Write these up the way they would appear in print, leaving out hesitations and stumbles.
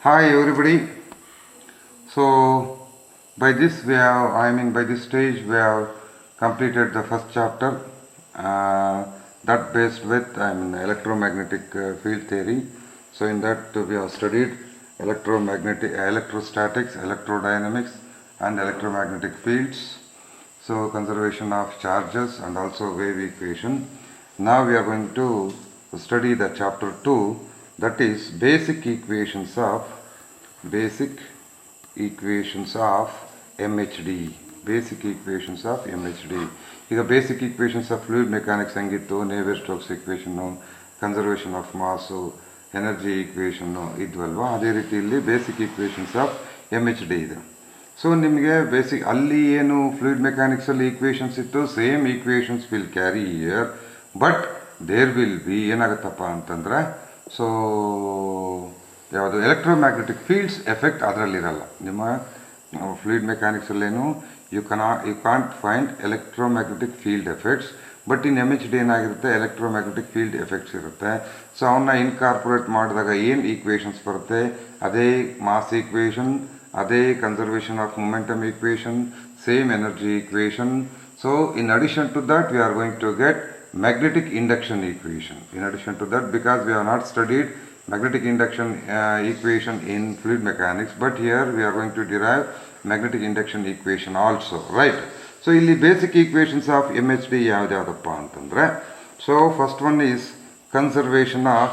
Hi everybody. So by this by this stage we have completed the first chapter that based with electromagnetic field theory. So in that we have studied electrostatics, electrodynamics, and electromagnetic fields. So conservation of charges and also wave equation. Now we are going to study the chapter 2, that is basic equations of MHD. Basic equations of MHD. ಈಗ basic equations of fluid mechanics ಹೆಂಗಿತ್ತು, Navier Stokes equation, conservation of mass, energy equation ಇದ್ವಲ್ವ, ಅದೇ ರೀತಿ ಇಲ್ಲಿ basic equations of MHD ಇದೆ. So ನಿಮಗೆ basic ಅಲ್ಲಿ ಏನು ಫ್ಲೂಯಿಡ್ ಮೆಕ್ಯಾನಿಕ್ಸಲ್ಲಿ ಈಕ್ವೇಷನ್ಸ್ ಇತ್ತು, same equations will carry here, but there will be ಏನಾಗುತ್ತಪ್ಪ ಅಂತಂದರೆ, ಸೊ ಯಾವುದು ಎಲೆಕ್ಟ್ರೋಮ್ಯಾಗ್ನೆಟಿಕ್ ಫೀಲ್ಡ್ಸ್ ಎಫೆಕ್ಟ್ ಅದರಲ್ಲಿರಲ್ಲ. ನಿಮ್ಮ ಫ್ಲೂಯಿಡ್ ಮೆಕ್ಯಾನಿಕ್ಸಲ್ಲೇನು you can't find electromagnetic field effects, but in MHD ಏನಾಗಿರುತ್ತೆ, ಎಲೆಕ್ಟ್ರೋಮ್ಯಾಗ್ನೆಟಿಕ್ ಫೀಲ್ಡ್ ಎಫೆಕ್ಟ್ಸ್ ಇರುತ್ತೆ. ಸೊ ಅವನ್ನ ಇನ್ಕಾರ್ಪೊರೇಟ್ ಮಾಡಿದಾಗ ಏನು ಈಕ್ವೇಷನ್ಸ್ ಬರುತ್ತೆ, ಅದೇ ಮಾಸ್ ಈಕ್ವೇಷನ್, ಅದೇ conservation of momentum equation, same energy equation. So in addition to that we are going to get magnetic induction equation. In addition to that, because we have not studied magnetic induction equation in fluid mechanics, but here we are going to derive magnetic induction equation also, right? So ಇಲ್ಲಿ basic equations of MHD ಯಾವ್ದಾವದಪ್ಪ ಅಂತಂದ್ರೆ, so first one is conservation of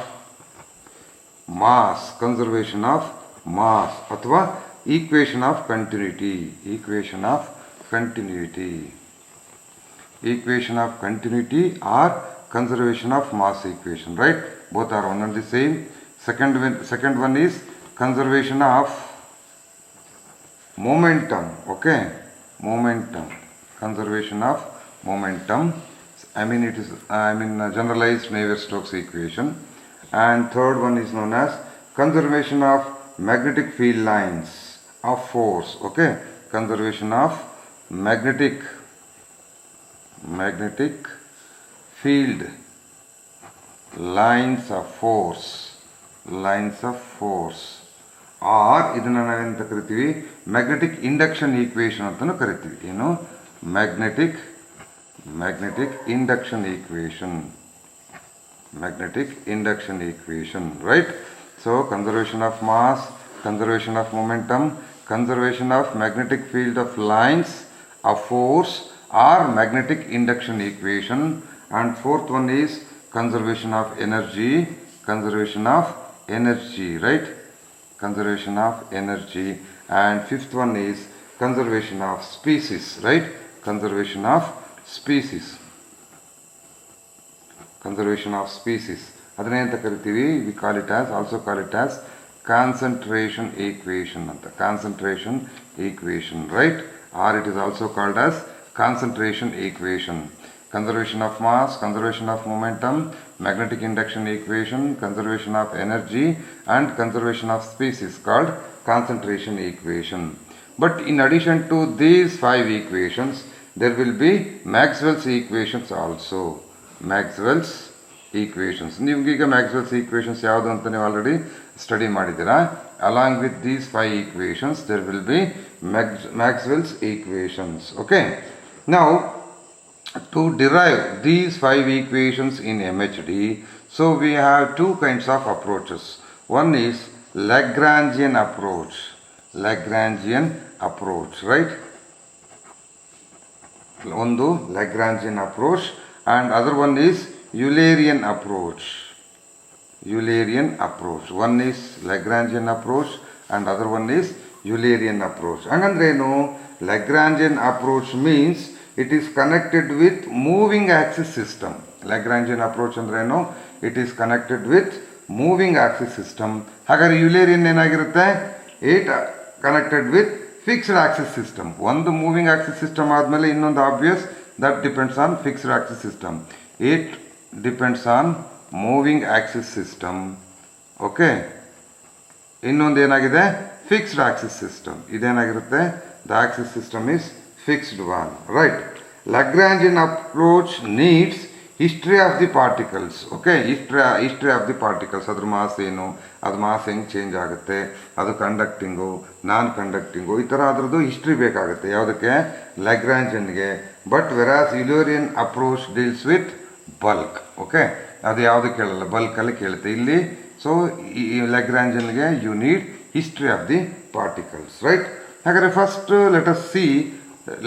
mass ಅಥವಾ equation of continuity. Equation of continuity or conservation of mass equation, right? Both are one and the same. Second one is conservation of momentum. Okay, conservation of momentum. It is generalized Navier-Stokes equation. And third one is known as conservation of magnetic field lines of force. Okay, conservation of magnetic field lines of force, or ಇದನ್ನ ನಾವೆಂತ ಕರಿತೀವಿ, magnetic induction equation ಅಂತಲೂ ಕರಿತೀವಿ. ಏನು, magnetic induction equation, right? So conservation of mass, conservation of momentum, conservation of magnetic field of lines of force or magnetic induction equation. And fourth one is conservation of energy, right? Conservation of energy. And fifth one is conservation of species, right? Conservation of species. ಅದನ್ನೇ ಅಂತ ಕರಿತೀವಿ, we also call it as concentration equation, right? Or it is also called as concentration equation. Conservation of mass, conservation of momentum, magnetic induction equation, conservation of energy, and conservation of species called concentration equation. But in addition to these 5 equations, there will be Maxwell's equations also. ನಿಮಗೀಗ Maxwell's equations ಯಾವುದು ಅಂತ ನೀವು already study ಮಾಡಿದ್ದೀರಾ. Along with these 5 equations, there will be Maxwell's equations. Okay. Now, to derive these 5 equations in MHD, so we have 2 kinds of approaches. One is Lagrangian approach, right? One Lagrangian approach, and other one is Eulerian approach. One is Lagrangian approach and other one is Eulerian approach. Hangandrenu, Lagrangian approach means it is connected with moving axis system. Lagrangian approach andrenu, it is connected with moving axis system. Hagare Eulerian ಏನಾಗಿರುತ್ತೆ, it connected with fixed axis system. ಒಂದು moving axis system ಆದಮೇಲೆ ಇನ್ನೊಂದು obvious, that depends on fixed axis system. It depends on moving axis system. Okay, ಇನ್ನೊಂದು ಏನಾಗಿದೆ, fixed axis system. ಇದೇನಾಗಿರುತ್ತೆ, the axis system is fixed one, right? Lagrangian approach needs history of the particles. Okay, history of the particles, ಅದ್ರ mass ಏನು, ಅದು mass ಹೆಂಗೆ change ಆಗುತ್ತೆ, ಅದು ಕಂಡಕ್ಟಿಂಗು ನಾನ್ ಕಂಡಕ್ಟಿಂಗು, ಈ ಥರ ಅದ್ರದ್ದು ಹಿಸ್ಟ್ರಿ ಬೇಕಾಗುತ್ತೆ. ಯಾವುದಕ್ಕೆ? ಲ್ಯಾಗ್ರಾಂಜಿಯನ್ಗೆ. But whereas Eulerian approach deals with bulk. Okay, ಅದು ಯಾವುದು ಕೇಳಲ್ಲ, ಬಲ್ಕಲ್ಲಿ ಕೇಳುತ್ತೆ ಇಲ್ಲಿ. ಸೊ ಈ ಲ್ಯಾಗ್ರಾಂಜಿಯನ್ಗೆ you need history of the particles, right? ಹಾಗಾದರೆ first let us see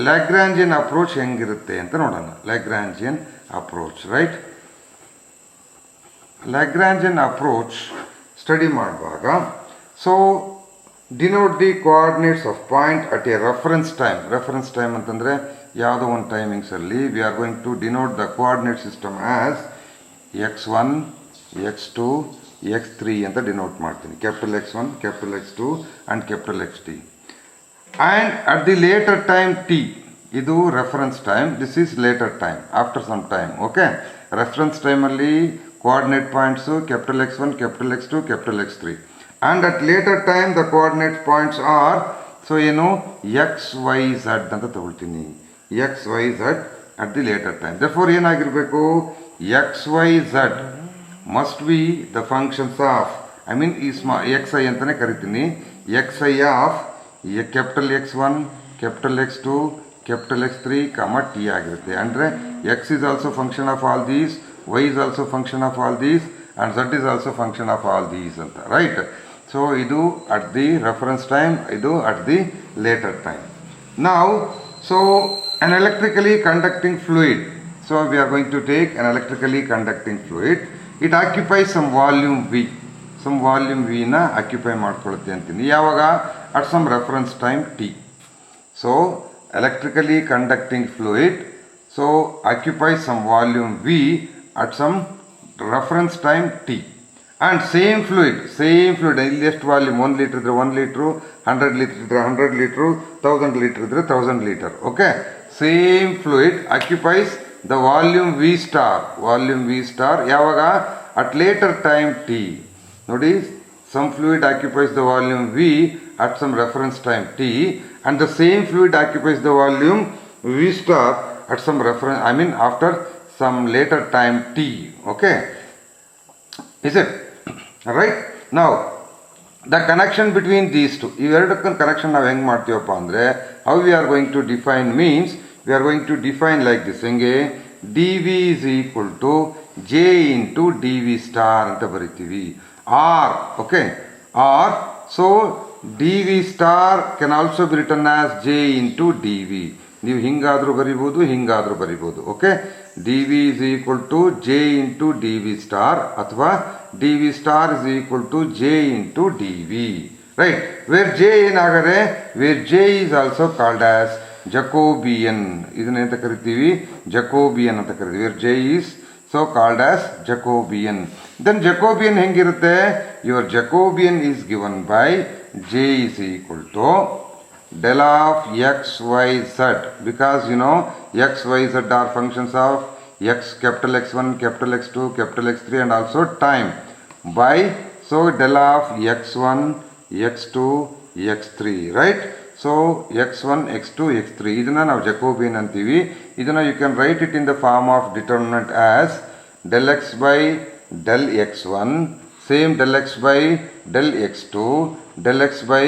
Lagrangian approach ಹೆಂಗಿರುತ್ತೆ ಅಂತ ನೋಡೋಣ. Lagrangian approach, right? Lagrangian approach study ಮಾಡುವಾಗ, so denote the coordinates of point at a reference time. Reference time ಅಂತಂದರೆ ಯಾವುದೋ ಒಂದು ಟೈಮಿಂಗ್ಸಲ್ಲಿ we are going to denote the coordinate system as x1, x2, x3 ಅಂತ denote ಮಾಡ್ತೀನಿ. Capital X1, capital X2 and capital XT. And at the later time t, ಇದು reference time, this is later time after some time. Okay, reference ಟೈಮಲ್ಲಿ coordinate points capital X1, capital X2, capital X3. And at later time the coordinate points are, so ಏನು, XYZ ಅಂತ ತಗೊಳ್ತೀನಿ. XYZ at the later time. therefore ಏನಾಗಿರಬೇಕು, XYZ must be the functions of, I mean ಈ XI ಅಂತಲೇ ಕರಿತೀನಿ, XI of capital X1, capital X2, capital X3, T ಆಗಿರುತ್ತೆ. ಅಂದರೆ X is also function of all these, Y is also function of all these, and Z is also function of all these ಅಂತ, right? So ಇದು at the reference time, ಇದು at the later time. ನಾವು so an electrically conducting fluid, so we are going to take an electrically conducting fluid. It occupies some volume V, some volume V ನ occupy ಮಾಡ್ಕೊಳ್ಳುತ್ತೆ ಅಂತೀನಿ. ಯಾವಾಗ? At some reference time t. So electrically conducting fluid, so occupies some volume V at some reference time t. And same fluid, ಇಲ್ಲಿ ಎಷ್ಟು volume, 1 litre ಇದ್ರೆ 1 litre, 100 litre ಇದ್ರೆ 100 litre, 1000 litre ಇದ್ರೆ 1000 litre. Okay, same fluid occupies the volume V star, volume V star ಯಾವಾಗ? At later time t. ನೋಡಿ, some fluid occupies the volume V at some reference time t, and the same fluid occupies the volume V star at some reference, I mean after some later time t. Okay, is it right? Now the connection between these two, ಇವೆರಡಕ್ಕೂ connection ನಾವು ಹೆಂಗೆ ಮಾಡ್ತೀವಪ್ಪ ಅಂದರೆ, how we are going to define means, we are going to define like this. ಹೆಂಗೆ? dv is equal to j into dv star ಅಂತ ಬರಿತೀವಿ. R, okay, R, so dv star can also be written as j into dv. ನೀವು ಹಿಂಗಾದರೂ ಬರಿಬೋದು, ಹಿಂಗಾದರೂ ಬರಿಬೋದು. Okay, dv is equal to j into dv star ಅಥವಾ dv star is equal to j into dv, right? where j ಏನಾದರೆ, where j is also called as Jacobian. ಇದನ್ನ ಎಂತ ಕರಿತೀವಿ? Jacobian ಅಂತ ಕರಿತೀವಿ. where j is so called as Jacobian. Then Jacobian ಹೆಂಗಿರುತ್ತೆ? Your Jacobian is given by j is equal to del of x, y, z, because you know x, y, z are functions of x, capital X1, capital X2, capital X3 and also time, by so del of x1, x2, x3, right? So x1, x2, x3 ಇದನ್ನ ನಾವು Jacobian ಅಂತೀವಿ. ಇದನ್ನ you can write it in the form of determinant as del x by del x1, same del x by del x2, del x by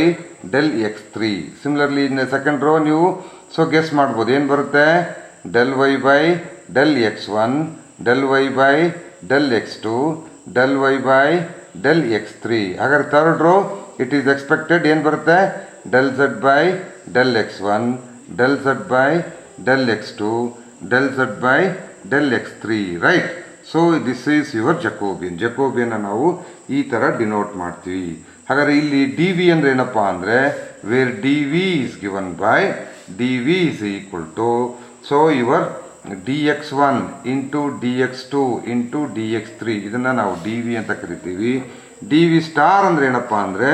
del x3. Similarly in the second row ನೀವು so guess ಮಾಡ್ಬೋದು, ಏನು ಬರುತ್ತೆ? del y by del x1, del y by del x2, del y by del x3. ಹಾಗಾದ್ರೆ third row it is expected ಏನು ಬರುತ್ತೆ? del z by del x1, del z by del x2, del z by del x3, right? So this is your Jacobian. Jacobian ನಾವು ಈ ಥರ denote ಮಾಡ್ತೀವಿ. ಹಾಗಾದರೆ ಇಲ್ಲಿ D V ಅಂದರೆ ಏನಪ್ಪ ಅಂದರೆ, where D V is given by D V is equal to, so your D X one into D X two into D X three, ಇದನ್ನು ನಾವು ಡಿ ವಿ ಅಂತ ಕರಿತೀವಿ. ಡಿ ವಿ ಸ್ಟಾರ್ ಅಂದರೆ ಏನಪ್ಪ ಅಂದರೆ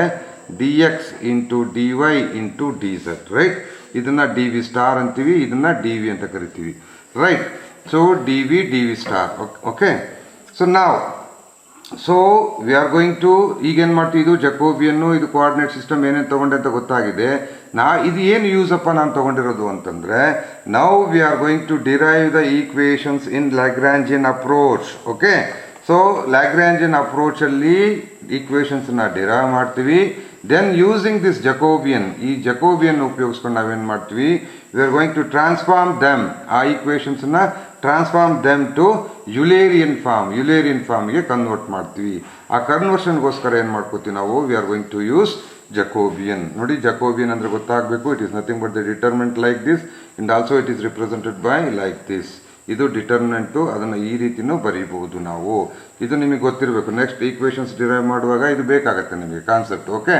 D X into D Y into D Z, right? ಇದನ್ನು D V star ಅಂತೀವಿ, ಇದನ್ನು ಡಿ ವಿ ಅಂತ ಕರಿತೀವಿ, right? So dv star, okay. So now so we are going to ಈಗೇನು ಮಾಡ್ತೀವಿ, ಇದು ಜಕೋಬಿಯನ್ನು, ಇದು ಕೋಆರ್ಡಿನೇಟ್ ಸಿಸ್ಟಮ್ ಏನೇನು ತೊಗೊಂಡೆ ಅಂತ ಗೊತ್ತಾಗಿದೆ. ಇದು ಏನು ಯೂಸಪ್ಪ ನಾನು ತೊಗೊಂಡಿರೋದು ಅಂತಂದರೆ, now we are going to derive the equations in Lagrangian approach. Okay, so Lagrangian ಅಪ್ರೋಚಲ್ಲಿ ಈಕ್ವೇಷನ್ಸ್ನ ಡಿರೈವ್ ಮಾಡ್ತೀವಿ. ದೆನ್ ಯೂಸಿಂಗ್ ದಿಸ್ ಜಕೋಬಿಯನ್, ಈ ಜಕೋಬಿಯನ್ ಉಪಯೋಗಿಸ್ಕೊಂಡು ನಾವೇನು ಮಾಡ್ತೀವಿ, we are going to transform them, ಆ ಈಕ್ವೇಷನ್ಸ್ನ ಟ್ರಾನ್ಸ್ಫಾರ್ಮ್ ದೆಮ್ ಟು ಯುಲೇರಿಯನ್ ಫಾರ್ಮ್ಗೆ ಕನ್ವರ್ಟ್ ಮಾಡ್ತೀವಿ. ಆ ಕನ್ವರ್ಷನ್ಗೋಸ್ಕರ ಏನು ಮಾಡ್ಕೋತೀವಿ ನಾವು, we are going to use Jacobian. ನೋಡಿ, ಜಕೋಬಿಯನ್ ಅಂದರೆ ಗೊತ್ತಾಗಬೇಕು, it is nothing but the determinant like this and also it is represented by like this. ಇದು ಡಿಟರ್ಮಿನೆಂಟು, ಅದನ್ನು ಈ ರೀತಿನೂ ಬರೀಬಹುದು ನಾವು. ಇದು ನಿಮಗೆ ಗೊತ್ತಿರಬೇಕು. ನೆಕ್ಸ್ಟ್ ಈಕ್ವೇಷನ್ಸ್ ಡಿರೈವ್ ಮಾಡುವಾಗ ಇದು ಬೇಕಾಗುತ್ತೆ ನಿಮಗೆ ಕಾನ್ಸೆಪ್ಟ್. ಓಕೆ,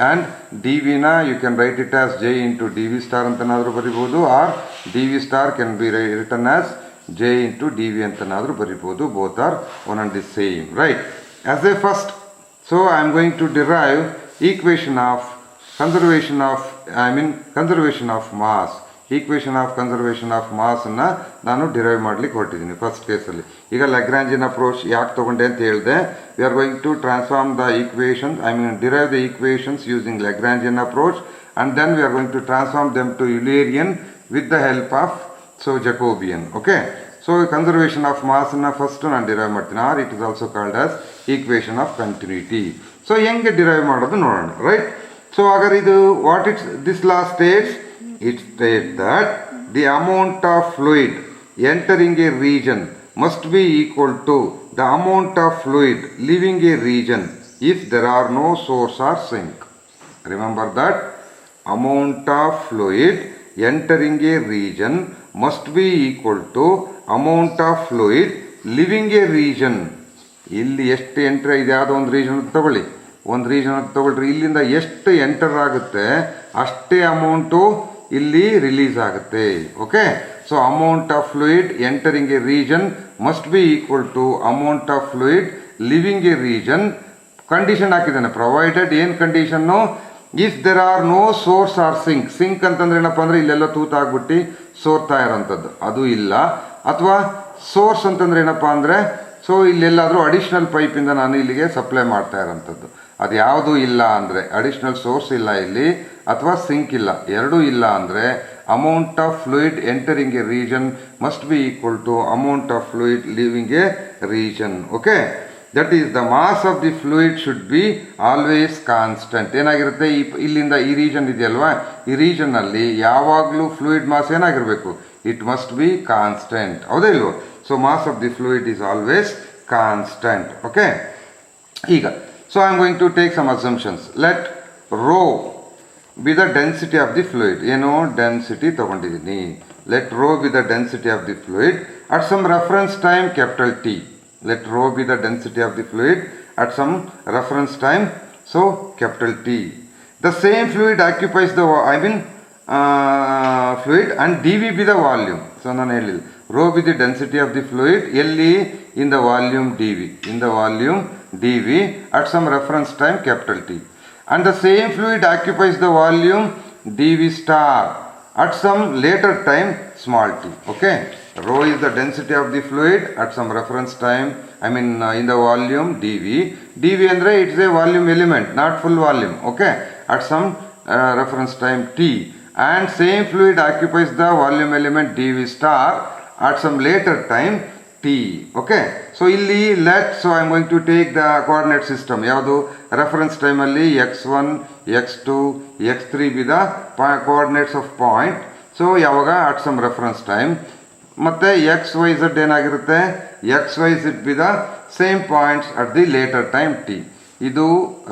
ಆ್ಯಂಡ್ ಡಿ ವಿನ you can write it as J into d V star ಅಂತನಾದರೂ ಬರಿಬೋದು, or d V star can be written as J into d V ಅಂತನಾದರೂ ಬರಿಬೋದು. Both are one and the same, right? As a first, so I am going to derive equation of conservation of mass. Equation of conservation of ಮಾಸನ್ನು ನಾನು derive ಮಾಡಲಿಕ್ಕೆ ಹೊರಟಿದ್ದೀನಿ first ಕೇಸಲ್ಲಿ. ಈಗ Lagrangian approach ಯಾಕೆ ತೊಗೊಂಡೆ ಅಂತ ಹೇಳಿದೆ. We are going to transform the equations, derive the equations using Lagrangian approach and then we are going to transform them to Eulerian with the help of Jacobian. Okay, so conservation of ಮಾಸನ್ನು first ನಾನು derive ಮಾಡ್ತೀನಿ, or it is also called as equation of continuity. So ಹೆಂಗೆ derive ಮಾಡೋದು ನೋಡೋಣ, right? So ಹಾಗಾದ್ರೆ ಇದು what it's this law states, it states that the amount of fluid entering a region must be equal to the amount of fluid leaving a region if there are no source or sink. Remember that amount of fluid entering a region must be equal to amount of fluid leaving a region. ಇಲ್ಲಿ ಎಷ್ಟು enter ಇದೆ, ಯಾವುದೋ ಒಂದು region ತಗೊಳ್ಳಿ, ಒಂದು region ತಗೊಳ್ರಿ, ಇಲ್ಲಿಂದ ಎಷ್ಟು ಎಂಟರ್ ಆಗುತ್ತೆ ಅಷ್ಟೇ ಅಮೌಂಟು ಇಲ್ಲಿ ರಿಲೀಸ್ ಆಗುತ್ತೆ. Okay, so amount of fluid entering a region must be equal to amount of fluid leaving a region. Condition ಹಾಕಿದ್ದಾನೆ, ಪ್ರೊವೈಡೆಡ್ ಏನು condition, if there are no source or sink. Sink ಅಂತಂದ್ರೆ ಏನಪ್ಪ ಅಂದರೆ ಇಲ್ಲೆಲ್ಲ ತೂತಾಗ್ಬಿಟ್ಟು ಸೋರ್ತಾ ಇರೋಂಥದ್ದು, ಅದು ಇಲ್ಲ. ಅಥವಾ ಸೋರ್ಸ್ ಅಂತಂದ್ರೆ ಏನಪ್ಪ ಅಂದರೆ, ಸೊ ಇಲ್ಲೆಲ್ಲಾದರೂ ಅಡಿಷ್ನಲ್ ಪೈಪಿಂದ ನಾನು ಇಲ್ಲಿಗೆ ಸಪ್ಲೈ ಮಾಡ್ತಾ ಇರೋಂಥದ್ದು, ಅದು ಯಾವುದೂ ಇಲ್ಲ ಅಂದರೆ, ಅಡಿಷ್ನಲ್ ಸೋರ್ಸ್ ಇಲ್ಲ ಇಲ್ಲಿ ಅಥವಾ ಸಿಂಕ್ ಇಲ್ಲ, ಎರಡೂ ಇಲ್ಲ ಅಂದರೆ amount of fluid entering a region must be equal to amount of fluid leaving a region. Okay, that is the mass of the fluid should be always constant. ಏನಾಗಿರುತ್ತೆ, ಇಲ್ಲಿಂದ ಈ ರೀಜನ್ ಇದೆಯಲ್ವಾ, ಈ ರೀಜನ್ನಲ್ಲಿ ಯಾವಾಗಲೂ ಫ್ಲೂಯಿಡ್ ಮಾಸ್ ಏನಾಗಿರಬೇಕು, it must be constant, ಹೌದಾ ಇಲ್ವೋ? So mass of the fluid is always constant. Okay, ಈಗ so I am going to take some assumptions. Let rho be the density of the fluid. ಏನು density ತಗೊಂಡಿದ್ದೀನಿ. Let rho be the density of the fluid at some reference time capital T. Let rho be the density of the fluid at some reference time, so capital T. The same fluid occupies the fluid and dV be the volume. So ನಾನು ಹೇಳಿಲ್ಲ, rho be the density of the fluid ಎಲ್ಲಿ, in the volume dV, in the volume dV at some reference time capital T, and the same fluid occupies the volume dV star at some later time small t. Okay, rho is the density of the fluid at some reference time, in the volume dV andre it's a volume element, not full volume. Okay, at some reference time t, and same fluid occupies the volume element dV star at some later time t. Okay, so ಇಲ್ಲಿ so I am going to take the coordinate system. ಯಾವುದು, reference time ಅಲ್ಲಿ x1 x2 x3 be the coordinates of point. So ಯಾವಾಗ at some reference time, ಮತ್ತೆ x y z ಏನಾಗಿರುತ್ತೆ, x y z be the same points at the later time t. ಇದು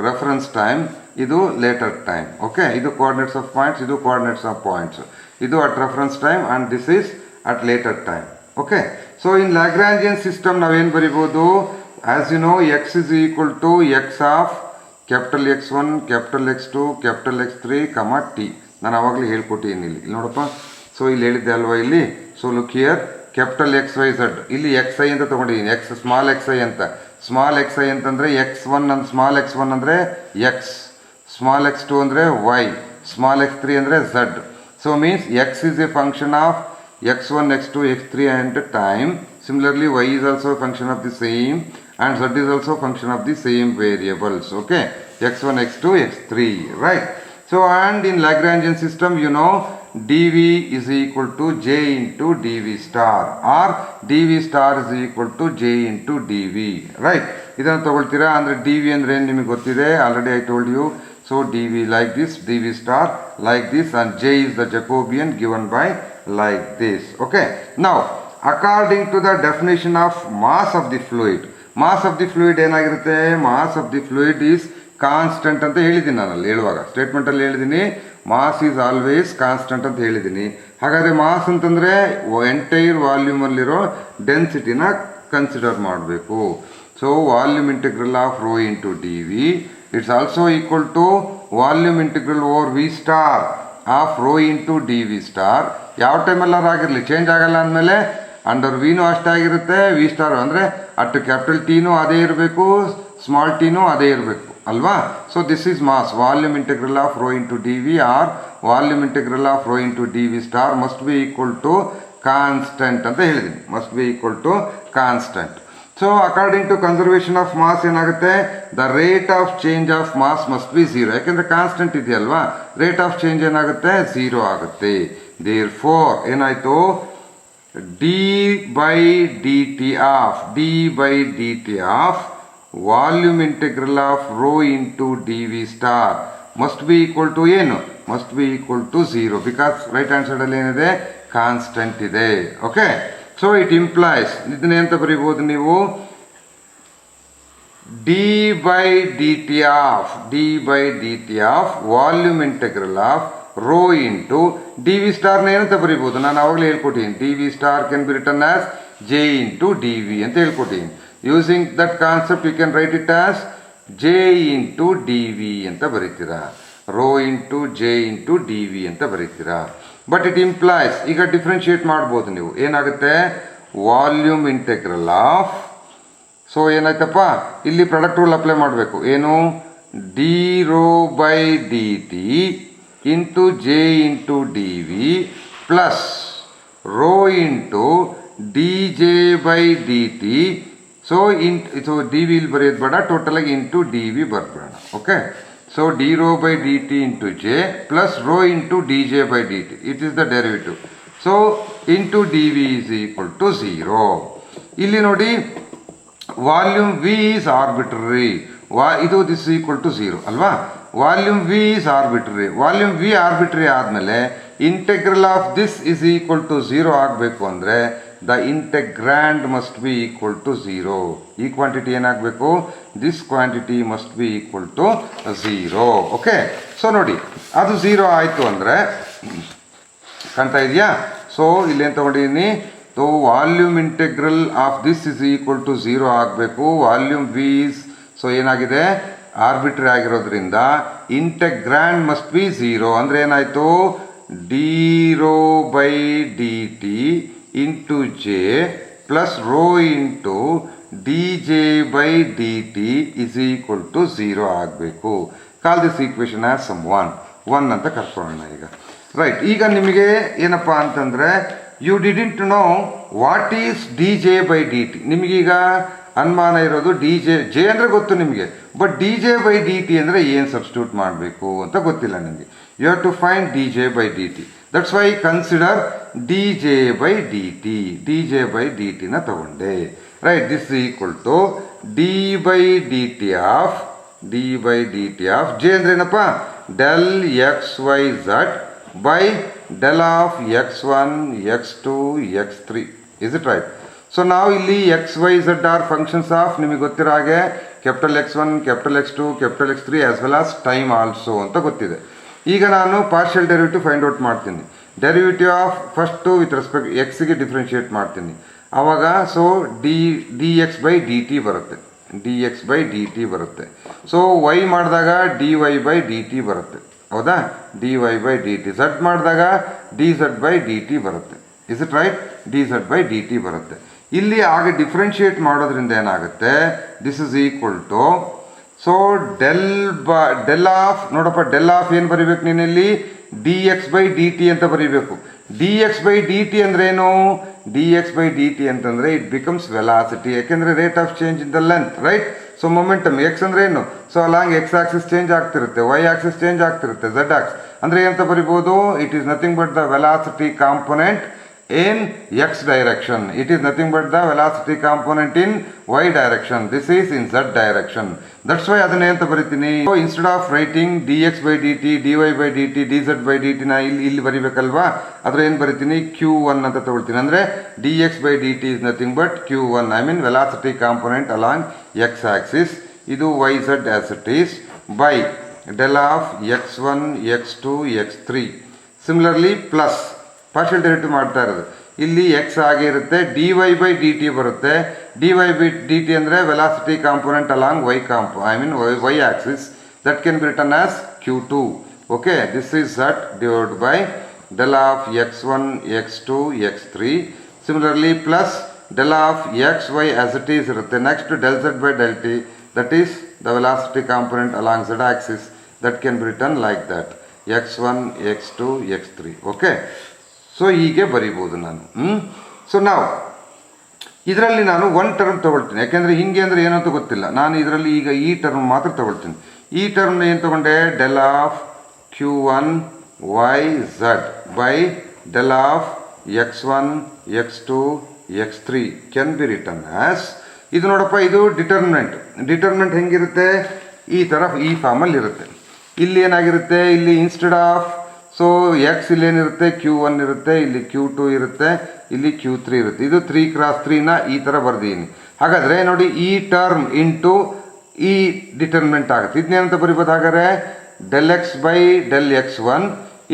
reference time, ಇದು later time. Okay, ಇದು coordinates of points, ಇದು coordinates of points. ಇದು at reference time and this is at later time. Okay, so in Lagrangian system ನಾವೇನು ಬರಿಬೋದು, as you know x is equal to x of capital X1 capital X2 capital X3 t. ನಾನು ಆವಾಗಲೇ ಹೇಳ್ಕೊಟ್ಟಿದ್ದೀನಿ ಇಲ್ಲಿ ನೋಡಪ್ಪ. So ಇಲ್ಲಿ ಹೇಳಿದ್ದೆ ಅಲ್ವಾ ಇಲ್ಲಿ, so look here, capital X Y Z, ಇಲ್ಲಿ ಎಕ್ಸ್ ಐ ಅಂತ ತೊಗೊಂಡಿದ್ದೀನಿ, ಎಕ್ಸ್ ಸ್ಮಾಲ್ ಎಕ್ಸ್ ಐ ಅಂತ. ಸ್ಮಾಲ್ ಎಕ್ಸ್ ಐ ಅಂತಂದರೆ x1 ಅಂದ್ ಸ್ಮಾಲ್ x1 ಅಂದರೆ ಎಕ್ಸ್, ಸ್ಮಾಲ್ x2 ಅಂದರೆ ವೈ, ಸ್ಮಾಲ್ x3 ಅಂದರೆ Z. So means x is a function of x1, x2, x3 and time. Similarly, y is also a function of the same, and z is also function of the same variables. Okay, x1, x2, x3, right? So and in Lagrangian system, you know, dv is equal to j into dv star, or dv star is equal to j into dv, right? ಇದನ್ನು ತಗೊಳ್ತೀರಾ ಅಂದ್ರೆ dv ಅಂದ್ರೆ ಏನು ನಿಮಗೆ ಗೊತ್ತಿದೆ, already I told you. So dv like this, dv star like this, and j is the Jacobian given by like this. Okay, now according to the definition of mass of the fluid, mass of the fluid ಏನಾಗಿರುತ್ತೆ, mass of the fluid is constant ಅಂತ ಹೇಳಿದ್ದೀನಿ, ನಾನು ಅಲ್ಲಿ ಹೇಳುವಾಗ ಸ್ಟೇಟ್ಮೆಂಟಲ್ಲಿ ಹೇಳಿದ್ದೀನಿ mass is always constant ಅಂತ ಹೇಳಿದ್ದೀನಿ. ಹಾಗಾದರೆ ಮಾಸ್ ಅಂತಂದರೆ ಎಂಟೈರ್ ವಾಲ್ಯೂಮಲ್ಲಿರೋ ಡೆನ್ಸಿಟಿನ ಕನ್ಸಿಡರ್ ಮಾಡಬೇಕು. So volume integral of rho into d v, it's also equal to volume integral over v star of rho into d V star. ಯಾವ ಟೈಮಲ್ಲಾರು ಆಗಿರಲಿ ಚೇಂಜ್ ಆಗಲ್ಲ ಅಂದಮೇಲೆ ಅಂಡರ್ ವಿನೂ ಅಷ್ಟೇ ಆಗಿರುತ್ತೆ, ವಿ ಸ್ಟಾರ್ ಅಂದರೆ ಅಟ್ ಕ್ಯಾಪಿಟಲ್ ಟಿನೂ ಅದೇ ಇರಬೇಕು, ಸ್ಮಾಲ್ ಟಿನೂ ಅದೇ ಇರಬೇಕು ಅಲ್ವಾ. So this is mass. Volume integral of rho into d V or volume integral of rho into d V star must be equal to constant ಅಂತ ಹೇಳಿದ್ದೀನಿ, must be equal to constant. So according to conservation of mass ಏನಾಗುತ್ತೆ, the rate of change of mass must be zero. ಯಾಕೆಂದ್ರೆ constant ಇದೆಯಲ್ವಾ, rate of change ಏನಾಗುತ್ತೆ, zero ಆಗುತ್ತೆ. Therefore ಏನಾಯ್ತು, d by d t of volume integral of rho into d V star must be equal to ಏನು, must be equal to zero, because right hand ಸೈಡಲ್ಲಿ ಏನಿದೆ, constant ಇದೆ. Okay, so it implies, ಇದನ್ನ ಎಂತ ಬರೀಬಹುದು ನೀವು, d by d t of volume integral of rho into d V ಸ್ಟಾರ್ನ ಏನಂತ ಬರೀಬಹುದು, ನಾನು ಅವಾಗಲೇ ಹೇಳ್ಕೊಟ್ಟಿದ್ದೀನಿ, d V star can be written as J into d V ಅಂತ ಹೇಳ್ಕೊಟ್ಟಿದ್ದೀನಿ. Using that concept you can write it as J into d V ಅಂತ ಬರೀತೀರಾ, rho into J into d V ಅಂತ ಬರೀತೀರಾ. ಬಟ್ ಇಟ್ ಇಂಪ್ಲೈಸ್, ಈಗ differentiate ಮಾಡ್ಬೋದು ನೀವು, ಏನಾಗುತ್ತೆ, ವಾಲ್ಯೂಮ್ ಇಂಟೆಗ್ರಲ್ ಆಫ್, ಸೊ ಏನಾಯ್ತಪ್ಪ ಇಲ್ಲಿ ಪ್ರಾಡಕ್ಟ್ ರೂಲ್ ಅಪ್ಲೈ ಮಾಡಬೇಕು, ಏನು, d rho by d t into J into d V plus rho into d J by d t. So d V ಇಲ್ಲಿ ಬರೆಯೋದು ಬೇಡ, ಟೋಟಲ್ ಆಗಿ ಇಂಟು ಡಿ ವಿ ಬರ್ಬೇಡ. Okay, so d rho by d t into J plus rho into d J by d t, it is the derivative. So into d V is equal to zero. ಇಲ್ಲಿ ನೋಡಿ volume V is arbitrary, ಇದು this equal to zero ಅಲ್ವಾ. Volume V is arbitrary, volume V arbitrary ಆದಮೇಲೆ integral of this is equal to zero ಆಗಬೇಕು ಅಂದರೆ the integrand must be equal to zero. ಈ quantity ಏನಾಗಬೇಕು, this quantity must be equal to zero. Okay, so ನೋಡಿ ಅದು zero ಆಯಿತು ಅಂದರೆ ಕಾಣ್ತಾ ಇದೆಯಾ. ಸೊ ಇಲ್ಲೇನು ತಗೊಂಡಿದ್ದೀನಿ, so volume integral of this is equal to zero ಆಗಬೇಕು. ವಾಲ್ಯೂಮ್ ವಿ ಇಸ್, ಸೊ ಏನಾಗಿದೆ, ಆರ್ಬಿಟ್ರಿ ಆಗಿರೋದ್ರಿಂದ ಇಂಟೆಗ್ರ್ಯಾಂಡ್ ಮಸ್ಟ್ ಬಿ ಝೀರೋ. ಅಂದರೆ ಏನಾಯಿತು, d rho by d t into J plus rho into d J by d t is equal to zero ಆಗಬೇಕು. Call this equation as some one ಅಂತ ಕರ್ಕೊಳ್ಳೋಣ ಈಗ. Right, ಈಗ ನಿಮಗೆ ಏನಪ್ಪ ಅಂತಂದರೆ, you didn't know what is d J by d T. ನಿಮಗೀಗ ಅನುಮಾನ ಇರೋದು ಡಿ ಜೆ ಅಂದರೆ ಗೊತ್ತು ನಿಮಗೆ, but d J by d t ಅಂದರೆ ಏನು ಸಬ್ಸ್ಟಿಟ್ಯೂಟ್ ಮಾಡಬೇಕು ಅಂತ ಗೊತ್ತಿಲ್ಲ ನಿಮಗೆ. You have to find d J by d t. That's why consider d J by d t. D J by d ಟಿನ ತಗೊಂಡೆ. Right, this equal to d by d t of J ಅಂದ್ರೆ ಏನಪ್ಪ, del x Y z by del of x1, x2, x3. Is it right? So ನಾವು ಇಲ್ಲಿ x Y z are functions of, ನಿಮಗೆ ಗೊತ್ತಿರೋ ಹಾಗೆ capital X1, capital X2, capital X3 as well as time also ಅಂತ ಗೊತ್ತಿದೆ. ಈಗ ನಾನು partial derivative find out ಮಾಡ್ತೀನಿ. Derivative of first with respect ಎಕ್ಸ್ಗೆ ಡಿಫ್ರೆನ್ಷಿಯೇಟ್ ಮಾಡ್ತೀನಿ. ಆವಾಗ so d x by d t ಬರುತ್ತೆ, d x by d t ಬರುತ್ತೆ. ಸೊ ವೈ ಮಾಡಿದಾಗ d y by d t ಬರುತ್ತೆ, ಹೌದಾ, d y by d t. Z ಮಾಡಿದಾಗ d z by d t ಬರುತ್ತೆ. Is it right? D z by d t ಬರುತ್ತೆ. ಇಲ್ಲಿ ಆಗ differentiate ಮಾಡೋದ್ರಿಂದ ಏನಾಗುತ್ತೆ, this is equal to, so del of ನೋಡಪ್ಪ, ಡೆಲ್ ಆಫ್ ಏನು ಬರೀಬೇಕು ನೀನಿಲ್ಲಿ, d x by d t ಅಂತ ಬರೀಬೇಕು. D x by d t ಅಂದ್ರೆ ಏನು, d x by d t ಅಂತಂದ್ರೆ ಇಟ್ ಬಿಕಮ್ಸ್ ವೆಲಾಸಿಟಿ, ಯಾಕೆಂದ್ರೆ rate of change in the length, right. So momentum x ಅಂದ್ರೆ ಏನು, so along X Axis change ಆಗ್ತಿರುತ್ತೆ, Y Axis change ಆಗ್ತಿರುತ್ತೆ, Z axe ಅಂದ್ರೆ ಏನಂತ ಬರಿಬೋದು, it is nothing but the velocity component in x direction. It is nothing but the velocity component in y direction. This is in z direction. That's why ಅದನ್ನ ಅಂತ ಬರೀತೀನಿ. So instead of writing dx by dt, dy by dt, dz by dt ನ ಇಲ್ಲಿ ಬರಿಬೇಕಲ್ವಾ, ಅದ್ರ ಏನು ಬರೀತೀನಿ, q1 ಅಂತ ತಗೊಳ್ತೀನಿ. ಅಂದ್ರೆ dx by dt is nothing but q1. I mean velocity component along x axis. ಇದು yz as it is by del of x1, x2, x3. Similarly plus partial derivative ಮಾಡ್ತಾ ಇರೋದು, ಇಲ್ಲಿ ಎಕ್ಸ್ ಆಗಿ ಇರುತ್ತೆ, d y by d t ಬರುತ್ತೆ. D y by d t ಅಂದರೆ velocity component along y axis, that can be written as q2. Okay, this is z divide by del of x1, x2, x3. Similarly plus del of x y as it is ಇರುತ್ತೆ. Next del z by del t, that is the velocity component along z Axis, that can be return like that x1, x2, x3. Okay, so ಹೀಗೆ ಬರಿಬೋದು ನಾನು. So ನಾವು ಇದರಲ್ಲಿ ನಾನು one term ತಗೊಳ್ತೀನಿ, ಯಾಕೆಂದರೆ ಹಿಂಗೆ ಅಂದರೆ ಏನಂತ ಗೊತ್ತಿಲ್ಲ. ನಾನು ಇದರಲ್ಲಿ ಈಗ ಈ ಟರ್ಮ್ ಮಾತ್ರ ತಗೊಳ್ತೀನಿ. ಈ ಟರ್ಮ್ನ ಏನು ತಗೊಂಡೆ, del of q1 y z by del of x1, x2, x3 can be written as, ಇದು ನೋಡಪ್ಪ, ಇದು ಡಿಟರ್ಮಿನೆಂಟ್ ಹೆಂಗಿರುತ್ತೆ, ಈ ಥರ ಈ ಫಾರ್ಮಲ್ಲಿ ಇರುತ್ತೆ. ಇಲ್ಲಿ ಏನಾಗಿರುತ್ತೆ, ಇಲ್ಲಿ ಇನ್ಸ್ಟೆಡ್ ಆಫ್, ಸೊ ಎಕ್ಸ್ ಇಲ್ಲಿ ಏನಿರುತ್ತೆ, q1 ಇರುತ್ತೆ, ಇಲ್ಲಿ q2 ಇರುತ್ತೆ, ಇಲ್ಲಿ q3 ಇರುತ್ತೆ. ಇದು 3x3ನ ಈ ಥರ ಬರ್ದೀನಿ. ಹಾಗಾದರೆ ನೋಡಿ, ಈ ಟರ್ಮ್ ಇಂಟು ಈ ಡಿಟರ್ಮಿನೆಂಟ್ ಆಗುತ್ತೆ. ಇದನ್ನೇನಂತ ಬರಿಬೋದು, ಹಾಗಾದರೆ del X by del x1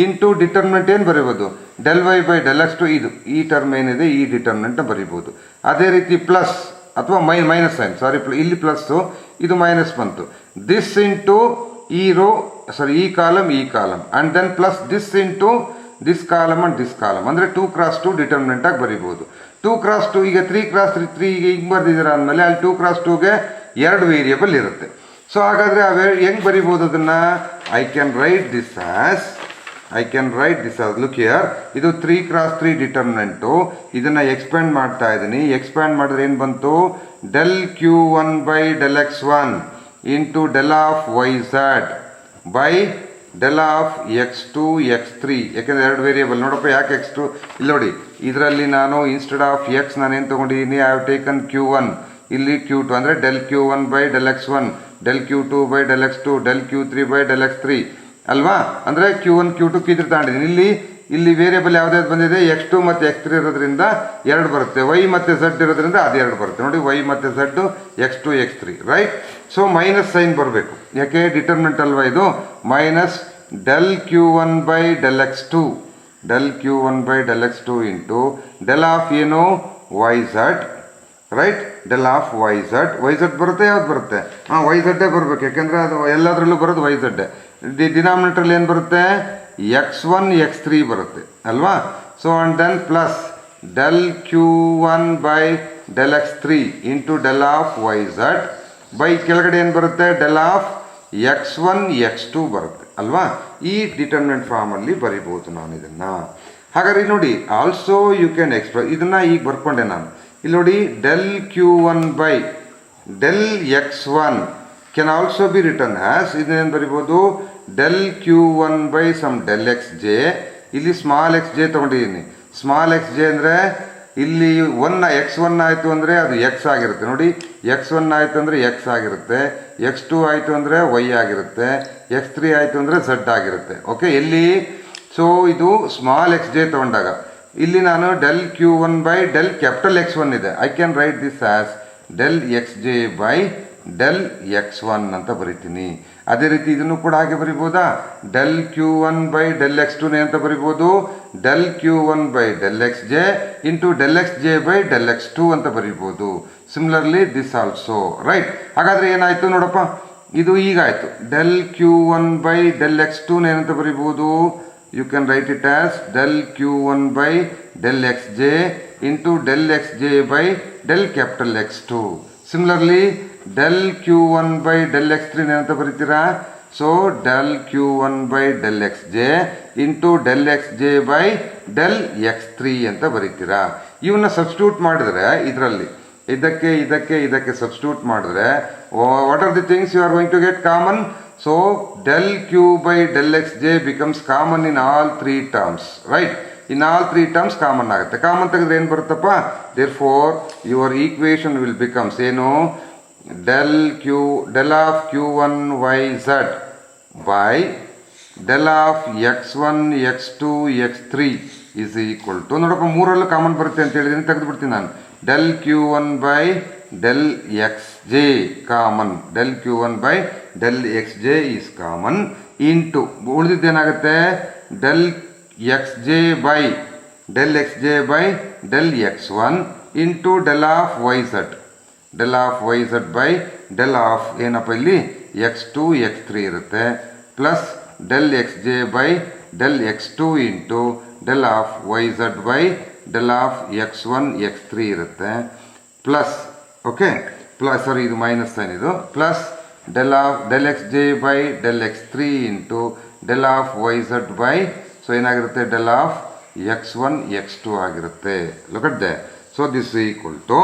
into determinant ಏನು ಬರಿಬೋದು, del Y by del x2. ಇದು ಈ ಟರ್ಮ್ ಏನಿದೆ, ಈ ಡಿಟರ್ಮಿನೆಂಟ್ನ ಬರಿಬೋದು. ಅದೇ ರೀತಿ ಪ್ಲಸ್ ಅಥವಾ ಮೈನಸ್ ಸೈನ್, ಸಾರಿ, ಇಲ್ಲಿ ಪ್ಲಸ್ಸು, ಇದು ಮೈನಸ್ ಬಂತು. ದಿಸ್ ಇಂಟು ಈ ರೋ, ಸಾರಿ ಈ column and then plus this into this column and this column, ಅಂದರೆ 2x2 ಡಿಟರ್ಮಿನೆಂಟ್ ಆಗಿ ಬರಿಬೋದು. 2x2 ಈಗ 3x3 ಈಗ ಹಿಂಗೆ ಬರ್ದಿದ್ದೀರ ಅಂದಮೇಲೆ ಅಲ್ಲಿ 2x2ಗೆ 2 ವೇರಿಯೇಬಲ್ ಇರುತ್ತೆ. ಸೊ ಹಾಗಾದರೆ ಹೆಂಗೆ ಬರಿಬೋದು ಅದನ್ನು, I can write this as look here, ಇದು 3x3 ಡಿಟರ್ಮಿನೆಂಟು, ಇದನ್ನು ಎಕ್ಸ್ಪ್ಯಾಂಡ್ ಮಾಡ್ತಾ ಇದ್ದೀನಿ. ಎಕ್ಸ್ಪ್ಯಾಂಡ್ ಮಾಡಿದ್ರೆ ಏನು ಬಂತು, del q1 by del x1 into del of y z by del of x2, x3. ಯಾಕೆಂದರೆ 2 ವೇರಿಯೇಬಲ್ ನೋಡಪ್ಪ, ಯಾಕೆ x2 ಇಲ್ಲಿ ನೋಡಿ, ಇದರಲ್ಲಿ ನಾನು ಇನ್ಸ್ಟೆಡ್ ಆಫ್ ಎಕ್ಸ್ ನಾನೇನು ತೊಗೊಂಡಿದ್ದೀನಿ, ಐ ಹ್ಯಾವ್ ಟೇಕನ್ q1, ಇಲ್ಲಿ q2 ಅಂದರೆ del q1 by del x1, del q2 by del x2, del q3 by del x3 ಅಲ್ವಾ. ಅಂದರೆ q1, q2, q3 ತಗೊಂಡಿದ್ದೀನಿ. ಇಲ್ಲಿ ವೇರಿಯೇಬಲ್ ಯಾವುದ್ಯಾವ್ದು ಬಂದಿದೆ, x2 ಮತ್ತು x3 ಇರೋದ್ರಿಂದ 2 ಬರುತ್ತೆ, y ಮತ್ತು z ಇರೋದ್ರಿಂದ ಅದು 2 ಬರುತ್ತೆ. ನೋಡಿ, y ಮತ್ತು z, x2, x3, right. So minus sign ಬರಬೇಕು, ಯಾಕೆ ಡಿಟರ್ಮಿನೆಂಟ್ ಅಲ್ವಾ ಇದು. Minus del q1 by del x2 into del of ಏನು, y z, right. Del of y z ಬರುತ್ತೆ, ಯಾವ್ದು ಬರುತ್ತೆ, ವೈ ಝಡ್ಡೇ ಬರಬೇಕು, ಯಾಕೆಂದರೆ ಅದು ಎಲ್ಲದರಲ್ಲೂ ಬರೋದು ವೈ ಝಡ್ಡೇ. ಡಿನಾಮಿನೇಟ್ರಲ್ಲಿ ಏನು ಬರುತ್ತೆ, x1, x3 ಬರುತ್ತೆ ಅಲ್ವಾ. So and then plus del q1 by del x3 into del of y z by ಕೆಳಗಡೆ ಏನು ಬರುತ್ತೆ, ಡೆಲ್ ಆಫ್ x1, x2 ಬರುತ್ತೆ ಅಲ್ವಾ. ಈ ಡಿಟರ್ಮಿನೆಂಟ್ ಫಾರ್ಮಲ್ಲಿ ಬರಿಬೋದು ನಾನು ಇದನ್ನು. ಹಾಗಾದ್ರೆ ನೋಡಿ, ಆಲ್ಸೋ ಯು ಕ್ಯಾನ್ ಎಕ್ಸ್ಪ್ರೆಸ್, ಇದನ್ನು ಈಗ ಬರ್ಕೊಂಡೆ ನಾನು. ಇಲ್ಲಿ ನೋಡಿ, del q1 by del x1 can also be written as, ಇದನ್ನೇನು ಬರಿಬೋದು, del q1 by sum del xj. ಇಲ್ಲಿ ಸ್ಮಾಲ್ xj ತೊಗೊಂಡಿದ್ದೀನಿ. ಸ್ಮಾಲ್ xj ಅಂದರೆ ಇಲ್ಲಿ x1 ಆಯಿತು ಅಂದರೆ ಅದು x ಆಗಿರುತ್ತೆ. ನೋಡಿ, x1 ಆಯಿತು ಅಂದರೆ x ಆಗಿರುತ್ತೆ, x2 ಆಯಿತು ಅಂದರೆ y ಆಗಿರುತ್ತೆ, x3 ಆಯಿತು ಅಂದರೆ z ಆಗಿರುತ್ತೆ. ಓಕೆ, ಎಲ್ಲಿ, ಸೊ ಇದು ಸ್ಮಾಲ್ xj ತೊಗೊಂಡಾಗ ಇಲ್ಲಿ ನಾನು del q1 by del capital x1 ಇದೆ. I can write this as del xj by del x1 ಅಂತ ಬರಿತೀನಿ. ಅದೇ ರೀತಿ ಇದನ್ನು ಕೂಡ ಹಾಗೆ ಬರಿಬೋದಾ, del q1 by del x2 ಅಂತ ಬರಿಬೋದು, del q1 by del xj into del xj by del x2 ಅಂತ ಬರಿಬೋದು. Similarly this also, right. ಹಾಗಾದರೆ ಏನಾಯಿತು ನೋಡಪ್ಪ, ಇದು ಈಗಾಯಿತು. Del q1 by del x2 ಏನಂತ ಬರಿಬೋದು, you can write it as del q1 by del xj into del xj by del capital X2. Similarly, del q1 by del x3 ಏನಂತ ಬರೀತೀರಾ? So del q1 by del xj into del xj by del x3 ಅಂತ ಬರೀತೀರಾ. ಇವನ್ನ substitute ಮಾಡಿದ್ರೆ ಇದರಲ್ಲಿ ಇದಕ್ಕೆ substitute ಮಾಡಿದ್ರೆ what are the things you are going to get common? So del q by del xj becomes common in all three terms, right? In all three terms common ಆಗುತ್ತೆ. Common ತೆಗೆದ್ರೆ ಏನು ಬರುತ್ತಪ್ಪ? therefore your equation will becomes ಏನು? del of q1 yz by del of x1 x2 x3 is equal to, ನೋಡಪ್ಪ ಮೂರಲ್ಲೂ common ಬರುತ್ತೆ ಅಂತ ಹೇಳಿದ್ದೀನಿ, ತೆಗೆದು ಬಿಡ್ತೀನಿ ನಾನು. del q1 by del xj common, del q1 by del xj is common into ಉಳಿದಿದ್ದೇನಾಗುತ್ತೆ? del xj by del x1 into del of yz by del of ಏನಪ್ಪ ಇಲ್ಲಿ x2 x3 ಇರುತ್ತೆ, plus del xj by del x2 into del of yz by del of x1 x3 ಇರುತ್ತೆ, plus okay plus sorry ಇದು minus sign, ಇದು plus del xj by del x3 into del of yz by so ಏನಾಗಿರುತ್ತೆ? del of x1 x2 ಆಗಿರುತ್ತೆ. Look at that. So this equal to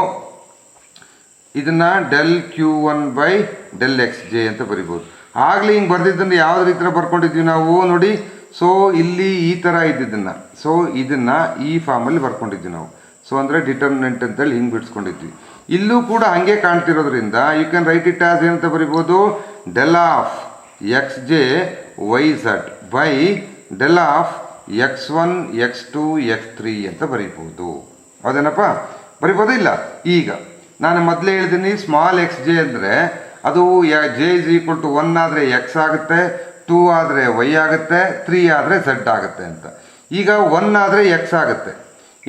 ಇದನ್ನ del q1 by del xj ಅಂತ ಬರಿಬೋದು. ಆಗಲೇ ಹಿಂಗೆ ಬರ್ದಿದ್ದನ್ನು ಯಾವ ರೀತಿ ಬರ್ಕೊಂಡಿದ್ವಿ ನಾವು ನೋಡಿ. ಸೊ ಇಲ್ಲಿ ಈ ಥರ ಇದ್ದಿದ್ದನ್ನು, ಸೊ ಇದನ್ನು ಈ ಫಾರ್ಮಲ್ಲಿ ಬರ್ಕೊಂಡಿದ್ವಿ ನಾವು. ಸೊ ಅಂದರೆ ಡಿಟರ್ಮಿನೆಂಟ್ ಅಂತೇಳಿ ಹಿಂಗೆ ಬಿಡಿಸ್ಕೊಂಡಿದ್ವಿ. ಇಲ್ಲೂ ಕೂಡ ಹಾಗೆ ಕಾಣ್ತಿರೋದ್ರಿಂದ you can write it as ಏನಂತ ಬರಿಬೋದು? del of xj yz by del of x1 x2 x3 ಅಂತ ಬರೀಬೋದು. ಹೌದೇನಪ್ಪ? ಬರಿಬೋದು ಇಲ್ಲ? ಈಗ ನಾನು ಮೊದಲೇ ಹೇಳಿದ್ದೀನಿ, ಸ್ಮಾಲ್ ಎಕ್ಸ್ ಜೆ ಅಂದರೆ ಅದು ಜೆ ಇಸ್ ಈಕ್ವಲ್ ಟು 1 ಆದರೆ ಎಕ್ಸ್ ಆಗುತ್ತೆ, 2 ಆದರೆ ವೈ ಆಗುತ್ತೆ, 3 ಆದರೆ ಝಡ್ ಆಗುತ್ತೆ ಅಂತ. ಈಗ 1 ಆದರೆ ಎಕ್ಸ್ ಆಗುತ್ತೆ,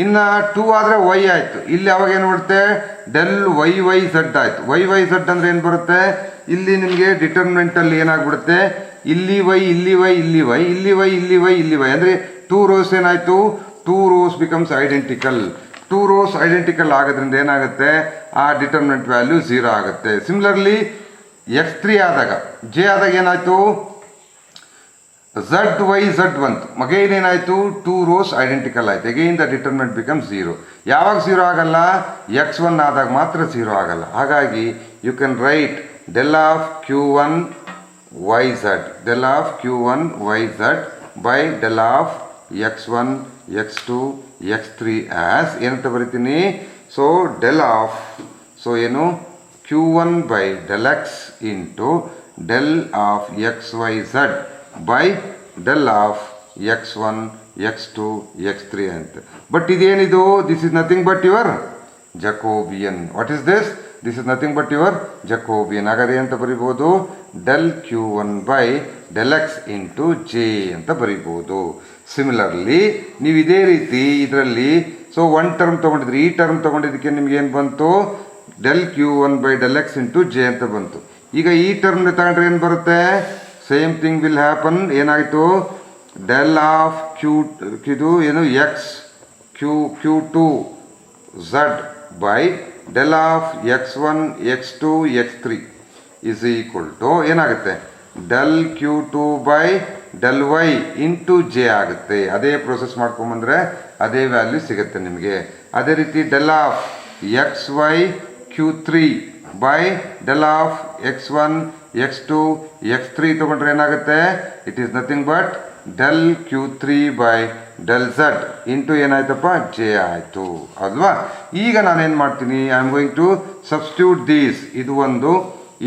ಇನ್ನು 2 ಆದರೆ ವೈ ಆಯಿತು. ಇಲ್ಲಿ ಅವಾಗ ಏನು ಮಾಡುತ್ತೆ? del ವೈ ಝಡ್ ಆಯಿತು. ವೈ ಝಡ್ ಅಂದರೆ ಏನು ಬರುತ್ತೆ? ಇಲ್ಲಿ ನಿಮಗೆ ಡಿಟರ್ಮಿನೆಂಟಲ್ಲಿ ಏನಾಗ್ಬಿಡುತ್ತೆ? ಇಲ್ಲಿ ವೈ ಇಲ್ಲಿ ವೈ ಇಲ್ಲಿ ವೈ ಇಲ್ಲಿ ವೈ ಇಲ್ಲಿ ವೈ ಇಲ್ಲಿ ವೈ ಅಂದರೆ 2 rows ಏನಾಯಿತು? 2 rows becomes identical. 2 rows identical ಆಗೋದ್ರಿಂದ ಏನಾಗುತ್ತೆ? ಆ ಡಿಟರ್ಮಿನೆಂಟ್ ವ್ಯಾಲ್ಯೂ 0 ಆಗುತ್ತೆ. ಸಿಮಿಲರ್ಲಿ x3 ಆದಾಗ ಜೆ ಆದಾಗ ಏನಾಯಿತು? ಝಡ್ ವೈ ಝಡ್ ಬಂತು, ಅಗೈನ್ ಏನಾಯಿತು? 2 rows ಐಡೆಂಟಿಕಲ್ ಆಯಿತು. Again the determinant becomes 0. ಯಾವಾಗ 0 ಆಗಲ್ಲ? x1 ಆದಾಗ ಮಾತ್ರ 0 ಆಗಲ್ಲ. ಹಾಗಾಗಿ you can write del of q1 yz by del of x1 x2 x3 as ಏನಂತ ಬರಿತೀನಿ? ಸೊ del of ಸೊ ಏನು q1 by del x into del of xyz by del of x1 x2 x3 ಅಂತ. But ಇದೇನಿದು? This is nothing but your Jacobian. What is this? This is nothing but your Jacobian. ಹಾಗಾದ್ರೆ ಅಂತ ಬರಿಬೋದು? del q1 by del x into j ಅಂತ ಬರಿಬೋದು. Similarly ನೀವು ಇದೇ ರೀತಿ ಇದರಲ್ಲಿ ಸೊ 1 ಟರ್ಮ್ ತೊಗೊಂಡಿದ್ರಿ, ಈ ಟರ್ಮ್ ತೊಗೊಂಡಿದ್ದಕ್ಕೆ ನಿಮ್ಗೆ ಏನು ಬಂತು? del q1 by del x into j ಅಂತ ಬಂತು. ಈಗ ಈ ಟರ್ಮ್ ತಗೊಂಡ್ರೆ ಏನು ಬರುತ್ತೆ? Same thing will happen. ಏನಾಯಿತು? del of ಇದು ಏನು X q2 z by del of x1 x2 x3 is equal to ಏನಾಗುತ್ತೆ? del q2 by del y into J ಆಗುತ್ತೆ. ಅದೇ ಪ್ರೋಸೆಸ್ ಮಾಡ್ಕೊಂಬಂದ್ರೆ ಅದೇ ವ್ಯಾಲ್ಯೂ ಸಿಗುತ್ತೆ ನಿಮಗೆ. ಅದೇ ರೀತಿ del of xy q3 by del of x1 x2 x3 ತಗೊಂಡ್ರೆ ಏನಾಗುತ್ತೆ? It is nothing but del q3 by del z into ಏನಾಯ್ತಪ್ಪ? ಜೆ ಆಯಿತು ಅಲ್ವಾ? ಈಗ ನಾನೇನು ಮಾಡ್ತೀನಿ? I am going to substitute these. ಇದು ಒಂದು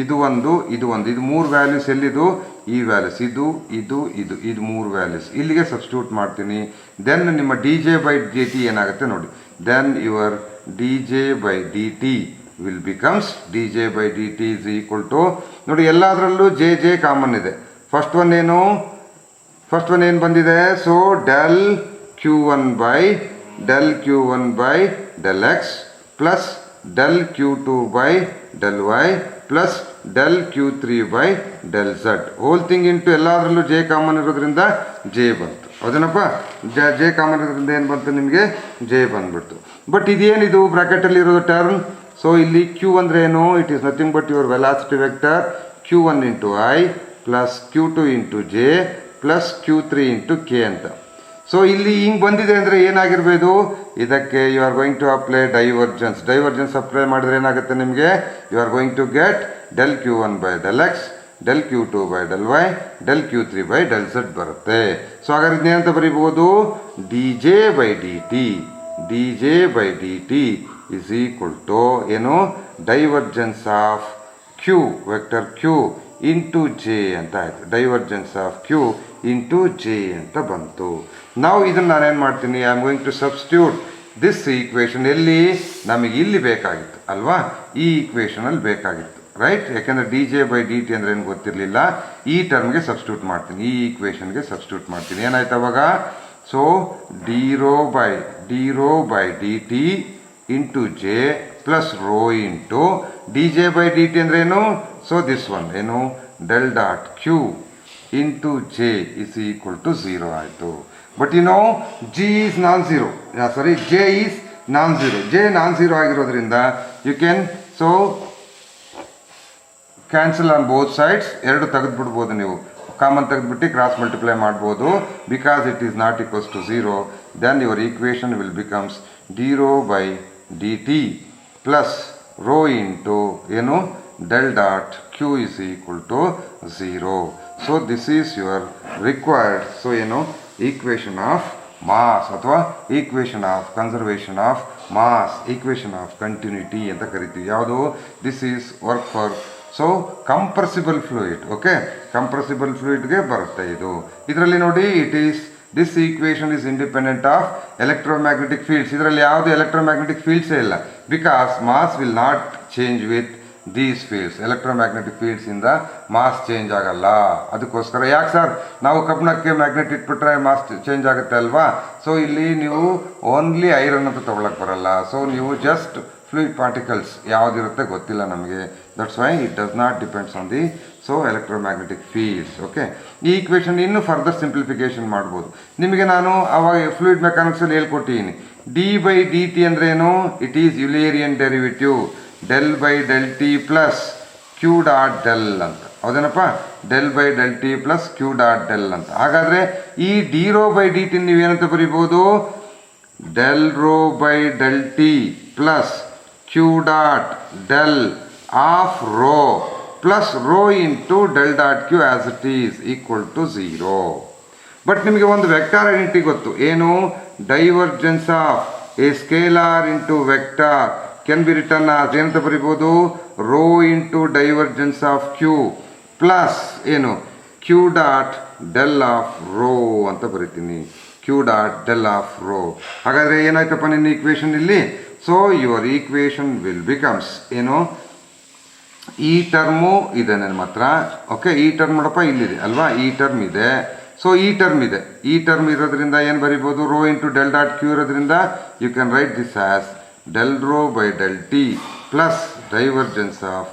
ಇದು 3 ವ್ಯಾಲ್ಯೂಸ್ ಎಲ್ಲಿದು? ಈ ವ್ಯಾಲ್ಯೂಸ್ ಇದು 3 ವ್ಯಾಲ್ಯೂಸ್ ಇಲ್ಲಿಗೆ ಸಬ್ಸ್ಟಿಟ್ಯೂಟ್ ಮಾಡ್ತೀನಿ. ದೆನ್ ನಿಮ್ಮ d J by d t ಏನಾಗುತ್ತೆ ನೋಡಿ. Then your d J by d t will becomes d J by d t is equal to ನೋಡಿ, ಎಲ್ಲದರಲ್ಲೂ ಜೆ ಜೆ ಕಾಮನ್ ಇದೆ. ಫಸ್ಟ್ ಒನ್ ಏನು ಬಂದಿದೆ? So del q1 by del x plus del q2 by del y plus del q3 by del z whole thing into ಎಲ್ಲದರಲ್ಲೂ j common ಇರೋದ್ರಿಂದ j ಬಂತು. ಹೌದೇನಪ್ಪ? J common ಇರೋದ್ರಿಂದ ಏನು ಬಂತು ನಿಮಗೆ? ಜೆ ಬಂದ್ಬಿಡ್ತು. ಬಟ್ ಇದೇನಿದು ಬ್ರಾಕೆಟಲ್ಲಿ ಇರೋದು ಟರ್ಮ್? ಸೊ ಇಲ್ಲಿ q ಅಂದರೆ ಏನು, it is nothing but your velocity vector q1 into i plus q2 into J plus q3 into k ಅಂತ. ಸೊ ಇಲ್ಲಿ ಹಿಂಗೆ ಬಂದಿದೆ ಅಂದರೆ ಏನಾಗಿರ್ಬೋದು, ಇದಕ್ಕೆ you are going to apply divergence apply ಮಾಡಿದ್ರೆ ಏನಾಗುತ್ತೆ ನಿಮಗೆ, you are going to get del q1 by del x del q2 by del y del q3 by del z ಬರುತ್ತೆ. ಸೊ ಹಾಗಾದ್ರೆ ಇದನ್ನೇನಂತ ಬರೀಬಹುದು, dj by dt is equal to ಏನು, divergence of q vector q into j ಅಂತ ಆಯಿತು. Divergence of q into j ಅಂತ ಬಂತು. ನಾವು ಇದನ್ನು ನಾನೇನು ಮಾಡ್ತೀನಿ, I am going to substitute this equation ಎಲ್ಲಿ, ನಮಗೆ ಇಲ್ಲಿ ಬೇಕಾಗಿತ್ತು ಅಲ್ವಾ, ಈ ಈಕ್ವೇಷನಲ್ಲಿ ಬೇಕಾಗಿತ್ತು ರೈಟ್. ಯಾಕೆಂದರೆ D J by d t ಅಂದರೆ ಏನು ಗೊತ್ತಿರಲಿಲ್ಲ, ಈ ಟರ್ಮ್ಗೆ ಸಬ್ಸ್ಟಿಟ್ಯೂಟ್ ಮಾಡ್ತೀನಿ, ಈ ಈಕ್ವೇಷನ್ಗೆ ಸಬ್ಸ್ಟಿಟ್ಯೂಟ್ ಮಾಡ್ತೀನಿ. ಏನಾಯ್ತು ಅವಾಗ, so d rho by d t into J plus rho into d J by d t ಅಂದರೆ ಏನು, ಸೊ ದಿಸ್ ಒನ್ ಏನು, del dot q into j is equal to 0 ಆಯಿತು. But you know g is non zero, j is non zero. J non zero ಆಗಿರೋದ್ರಿಂದ you can so cancel on both sides, ಎರಡು ತೆಗೆದುಬಿಡ್ಬೋದು ನೀವು, common ತೆಗೆದುಬಿಟ್ಟು cross multiply ಮಾಡ್ಬೋದು. Because it is naught equals to 0, then your equation will becomes d rho by d t plus rho into ಏನು, del dot q is equal to 0. So this is your required, so equation of mass ಅಥವಾ equation of conservation of mass, equation of continuity ಅಂತ ಕರಿತೀವಿ. ಯಾವುದು, this is work for so compressible fluid. ಓಕೆ, compressible fluidಗೆ ಬರುತ್ತೆ ಇದು. ಇದರಲ್ಲಿ ನೋಡಿ, it is this equation is independent of electromagnetic fields. ಇದರಲ್ಲಿ ಯಾವುದು ಎಲೆಕ್ಟ್ರೋಮ್ಯಾಗ್ನೆಟಿಕ್ ಫೀಲ್ಡ್ಸೇ ಇಲ್ಲ, because mass will not change with these fields. Electromagnetic fields ಇಂದ ಮಾಸ್ ಚೇಂಜ್ ಆಗಲ್ಲ. ಅದಕ್ಕೋಸ್ಕರ ಯಾಕೆ ಸರ್ ನಾವು ಕಬ್ಬಿಣಕ್ಕೆ ಮ್ಯಾಗ್ನೆಟ್ ಇಟ್ಬಿಟ್ರೆ ಮಾಸ್ ಚೇಂಜ್ ಆಗುತ್ತೆ ಅಲ್ವಾ. ಸೊ ಇಲ್ಲಿ ನೀವು ಓನ್ಲಿ ಐರನ್ ಅಂತ ತೊಗೊಳಕ್ಕೆ ಬರಲ್ಲ. ಸೊ ನೀವು ಜಸ್ಟ್ ಫ್ಲೂಯಿಡ್ ಪಾರ್ಟಿಕಲ್ಸ್ ಯಾವುದಿರುತ್ತೆ ಗೊತ್ತಿಲ್ಲ ನಮಗೆ, that's why it does not depends on the so electromagnetic fields. Okay, ಈ ಈಕ್ವೇಷನ್ ಇನ್ನೂ ಫರ್ದರ್ ಸಿಂಪ್ಲಿಫಿಕೇಶನ್ ಮಾಡ್ಬೋದು. ನಿಮಗೆ ನಾನು ಅವಾಗ ಫ್ಲೂಯಿಡ್ ಮೆಕ್ಯಾನಿಕ್ಸಲ್ಲಿ ಹೇಳ್ಕೊಟ್ಟಿದ್ದೀನಿ, ಡಿ ಬೈ ಡಿ ಟಿ ಅಂದ್ರೆ ಏನು, it is Eulerian derivative del by del t plus q dot del ಅಂತ. ಹೌದೇನಪ್ಪ, del by del t plus q dot del ಅಂತ. ಹಾಗಾದರೆ ಈ d rho by d t ನೀವೇನಂತ ಬರೀಬೋದು, del rho by del t plus q dot del of rho plus rho into del dot q as it is equal to 0. But ನಿಮಗೆ ಒಂದು vector identity ಗೊತ್ತು, ಏನು, divergence of a scalar into vector can be written as ಏನಂತ ಬರಿಬೋದು, rho into divergence of q plus ಏನು, q dot del of rho ಅಂತ ಬರಿತೀನಿ, q dot del of rho. ಹಾಗಾದರೆ ಏನಾಯ್ತಪ್ಪ ನಿನ್ನ ಈಕ್ವೇಷನ್ ಇಲ್ಲಿ, so your equation will becomes ಏನು, ಈ ಟರ್ಮು ಇದೆ ನನ್ನ ಹತ್ರ. ಓಕೆ, ಈ ಟರ್ಮ್ ನೋಡಪ್ಪ ಇಲ್ಲಿದೆ ಅಲ್ವಾ, ಈ ಟರ್ಮ್ ಇದೆ. ಸೊ ಈ ಟರ್ಮ್ ಇರೋದ್ರಿಂದ ಏನು ಬರಿಬೋದು, rho into del dot q ಇರೋದ್ರಿಂದ you can write this as del rho by del t plus divergence of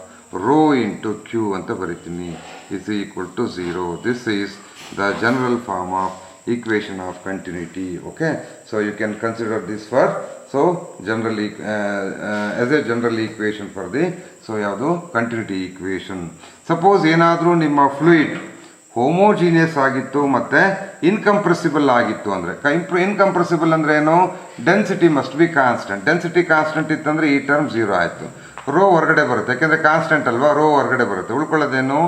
rho into q ಅಂತ ಬರಿತೀನಿ is equal to 0. This is the general form of equation of continuity. Okay, so you can consider this for so generally as a general equation for the so ಯಾವುದು continuity equation. Suppose ಏನಾದರೂ ನಿಮ್ಮ fluid homogeneous ಆಗಿತ್ತು ಮತ್ತು ಇನ್ಕಂಪ್ರೆಸಿಬಲ್ ಆಗಿತ್ತು ಅಂದರೆ, ಇನ್ಕಂಪ್ರೆಸಿಬಲ್ ಅಂದರೆ ಏನು, density must be constant. Density constant ಇತ್ತಂದರೆ ಈ ಟರ್ಮ್ 0 ಆಯಿತು, ರೋ ಹೊರಗಡೆ ಬರುತ್ತೆ, ಯಾಕೆಂದರೆ ಕಾನ್ಸ್ಟೆಂಟ್ ಅಲ್ವಾ, ರೋ ಹೊರಗಡೆ ಬರುತ್ತೆ. ಉಳ್ಕೊಳ್ಳೋದೇನು,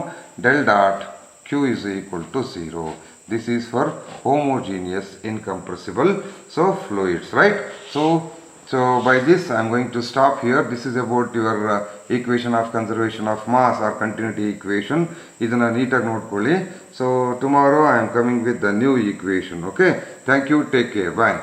del dot q is equal to 0. This is for homogeneous incompressible so fluids, right. So by this I am going to stop here. This is about your equation of conservation of mass or continuity equation. ಇದನ್ನ ನೀಟಾಗಿ ನೋಡ್ಕೊಳ್ಳಿ. So tomorrow I am coming with the new equation. Okay, thank you, take care, bye.